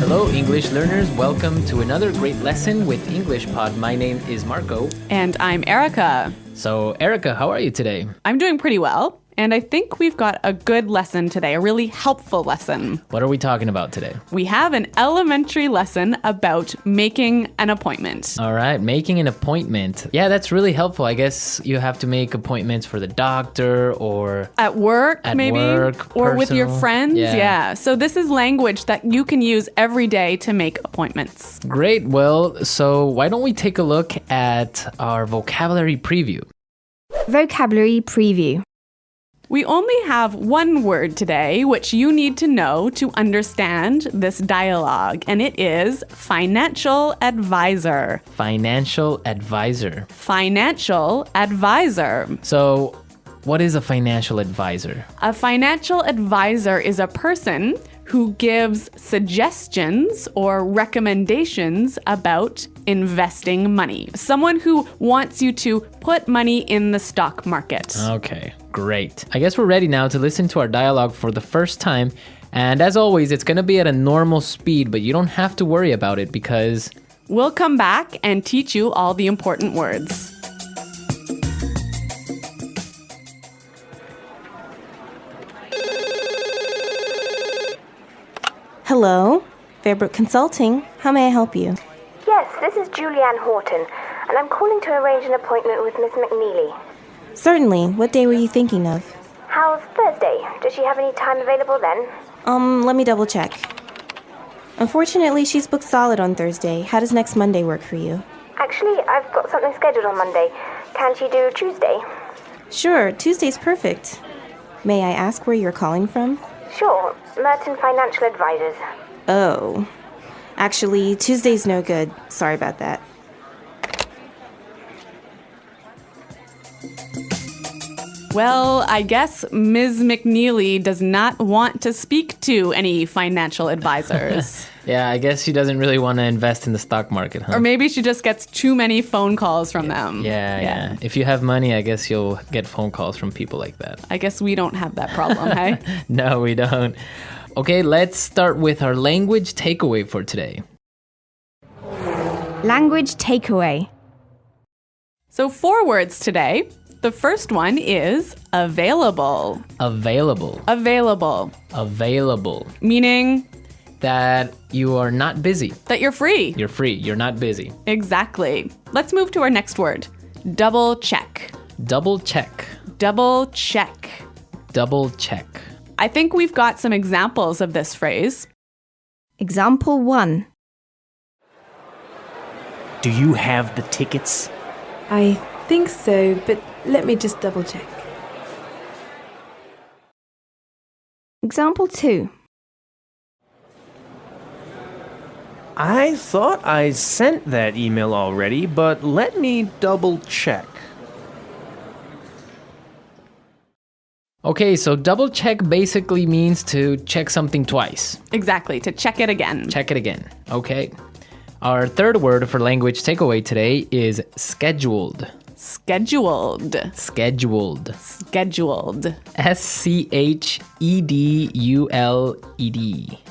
Hello, English learners. Welcome to another great lesson with English Pod. My name is Marco. And I'm Erica. So, Erica, how are you today? I'm doing pretty well. And I think we've got a good lesson today, a really helpful lesson. What are we talking about today? We have an elementary lesson about making an appointment. All right, making an appointment. Yeah, that's really helpful. I guess you have to make appointments for the doctor or At work, maybe? Or with your personal. friends. Yeah. So this is language that you can use every day to make appointments. Great. Well, so why don't we take a look at our vocabulary preview? Vocabulary preview. We only have one word today, which you need to know to understand this dialogue, and it is financial advisor. Financial advisor. Financial advisor. So, what is a financial advisor? A financial advisor is a person who gives suggestions or recommendations about investing money. Someone who wants you to put money in the stock market. Okay, great. I guess we're ready now to listen to our dialogue for the first time. And as always, it's going to be at a normal speed, but you don't have to worry about it because We'll come back and teach you all the important words. Hello, Fairbrook Consulting. How may I help you? Yes, this is Julianne Horton, and I'm calling to arrange an appointment with Miss McNeely. Certainly. What day were you thinking of? How's Thursday? Does she have any time available then? Let me double check. Unfortunately, she's booked solid on Thursday. How does next Monday work for you? Actually, I've got something scheduled on Monday. Can she do Tuesday? Sure, Tuesday's perfect. May I ask where you're calling from? Sure, Merton Financial Advisors. Oh. Actually, Tuesday's no good. Sorry about that. Well, I guess Ms. McNeely does not want to speak to any financial advisors. yeah, I guess she doesn't really want to invest in the stock market, huh? Or maybe she just gets too many phone calls from them. Yeah. If you have money, I guess you'll get phone calls from people like that. I guess we don't have that problem, hey? No, we don't. Okay, let's start with our language takeaway for today. Language takeaway. So 4 words today. The first one is available. Available. Available. Available. Meaning That you are not busy. that you're free. You're free. You're not busy. Exactly. Let's move to our next word. Double check. Double check. Double check. Double check. I think we've got some examples of this phrase. Example 1. Do you have the tickets? I think so, but let me just double check. Example 2. I thought I sent that email already, but let me double check. Okay, so double check basically means to check something twice. Exactly, to check it again. Check it again. Okay. Our third word for language takeaway today is scheduled. Scheduled. Scheduled. Scheduled. Scheduled.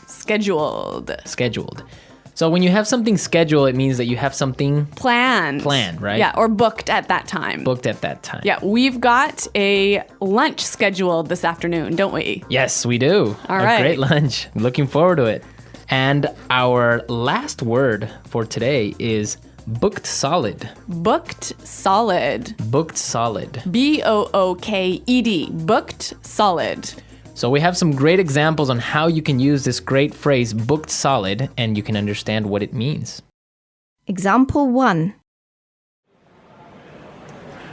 Scheduled. Scheduled. So when you have something scheduled, it means that you have something Planned. right? Yeah, or booked at that time. Booked at that time. Yeah, we've got a lunch scheduled this afternoon, don't we? Yes, we do. All A right. great lunch. Looking forward to it. And our last word for today is booked solid. Booked solid. Booked solid. B-O-O-K-E-D. Booked solid. So we have some great examples on how you can use this great phrase booked solid and you can understand what it means. Example 1.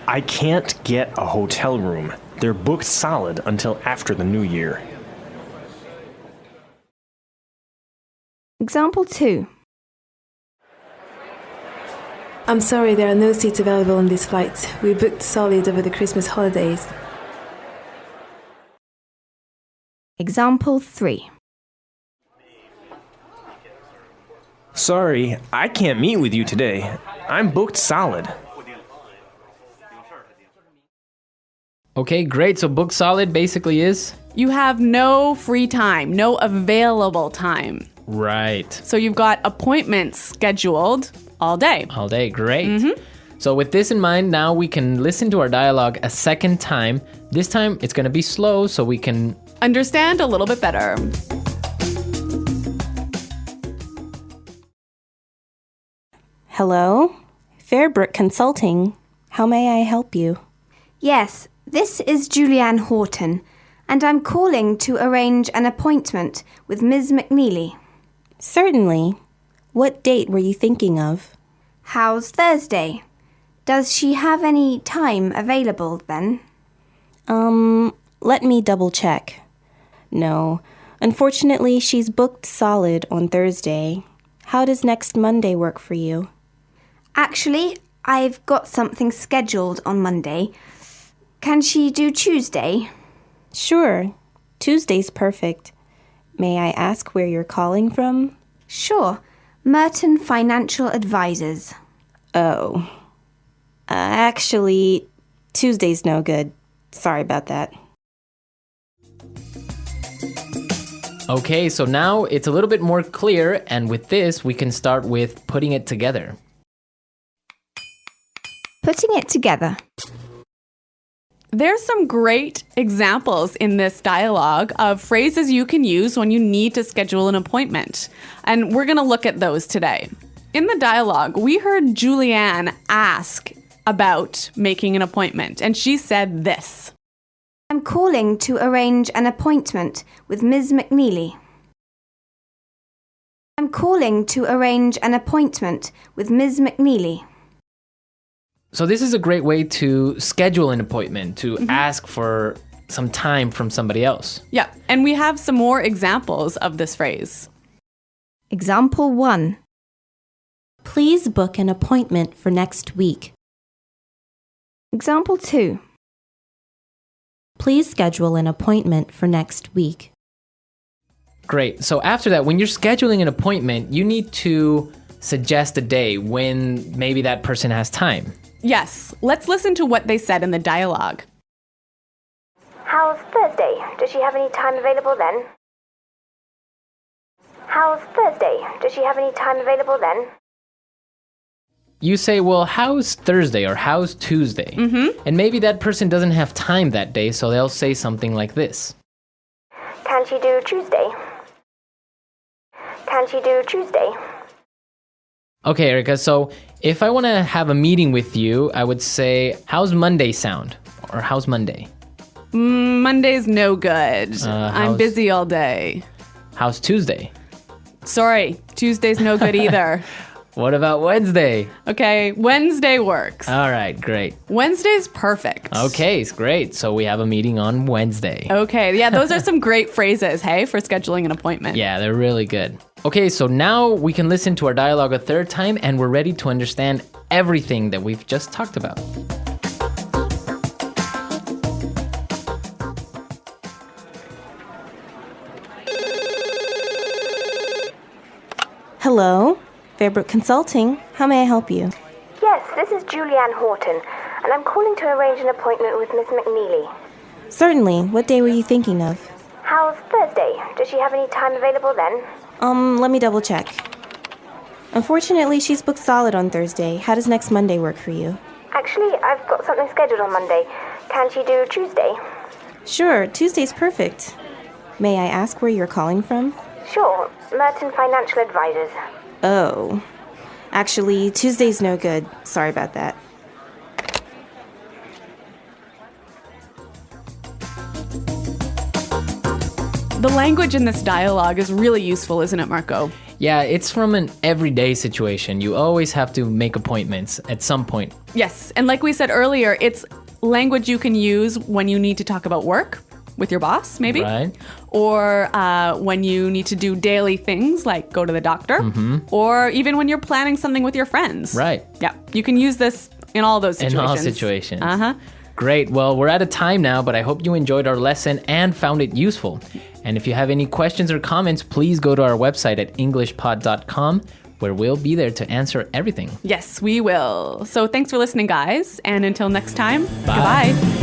I can't get a hotel room. They're booked solid until after the new year. Example 2. I'm sorry, there are no seats available on this flight. We booked solid over the Christmas holidays. Example 3. Sorry, I can't meet with you today. I'm booked solid. Okay, great. So booked solid basically is? You have no free time, no available time. Right. So you've got appointments scheduled all day. All day. Great. So with this in mind, now we can listen to our dialogue a second time. This time it's going to be slow so we can Understand a little bit better. Hello? Fairbrook Consulting. How may I help you? Yes, this is Julianne Horton, and I'm calling to arrange an appointment with Ms. McNeely. Certainly. What date were you thinking of? How's Thursday? Does she have any time available then? Let me double check. No, unfortunately, she's booked solid on Thursday. How does next Monday work for you? Actually, I've got something scheduled on Monday. Can she do Tuesday? Sure. Tuesday's perfect. May I ask where you're calling from? Sure. Merton Financial Advisors. Oh. Actually, Tuesday's no good. Sorry about that. Okay, so now it's a little bit more clear, and with this, we can start with putting it together. Putting it together. There's some great examples in this dialogue of phrases you can use when you need to schedule an appointment. And we're going to look at those today. In the dialogue, we heard Julianne ask about making an appointment, and she said this. I'm calling to arrange an appointment with Ms. McNeely. I'm calling to arrange an appointment with Ms. McNeely. So this is a great way to schedule an appointment, to ask for some time from somebody else. Yeah, and we have some more examples of this phrase. Example 1. Please book an appointment for next week. Example 2. Please schedule an appointment for next week. Great. So after that, when you're scheduling an appointment, you need to suggest a day when maybe that person has time. Yes, let's listen to what they said in the dialogue. How's Thursday? Does she have any time available then? How's Thursday? Does she have any time available then? You say, well, how's Thursday or how's Tuesday? And maybe that person doesn't have time that day, so they'll say something like this. Can she do Tuesday? Can she do Tuesday? Okay, Erica, so if I want to have a meeting with you, I would say, how's Monday sound? Or how's Monday? Monday's no good. I'm how's- busy all day. How's Tuesday? Sorry, Tuesday's no good either. What about Wednesday? Okay, Wednesday works. All right, great. Wednesday's perfect. Okay, it's great. So we have a meeting on Wednesday. Okay, yeah, those are some great phrases, hey, for scheduling an appointment. Yeah, they're really good. Okay, so now we can listen to our dialogue a third time and we're ready to understand everything that we've just talked about. Hello? Fairbrook Consulting. How may I help you? Yes, this is Julianne Horton, and I'm calling to arrange an appointment with Miss McNeely. Certainly. What day were you thinking of? How's Thursday? Does she have any time available then? Let me double check. Unfortunately, she's booked solid on Thursday. How does next Monday work for you? Actually, I've got something scheduled on Monday. Can she do Tuesday? Sure, Tuesday's perfect. May I ask where you're calling from? Sure, Merton Financial Advisors. Oh. Actually, Tuesday's no good. Sorry about that. The language in this dialogue is really useful, isn't it, Marco? Yeah, it's from an everyday situation. You always have to make appointments at some point. Yes, and like we said earlier, it's language you can use when you need to talk about work with your boss, maybe. Right. Or when you need to do daily things like go to the doctor. Or even when you're planning something with your friends. Right. Yeah, you can use this in all those situations. In all situations. Uh-huh. Great. Well, we're out of time now, but I hope you enjoyed our lesson and found it useful. And if you have any questions or comments, please go to our website at englishpod.com, where we'll be there to answer everything. Yes, we will. So thanks for listening, guys. And until next time, Bye. goodbye.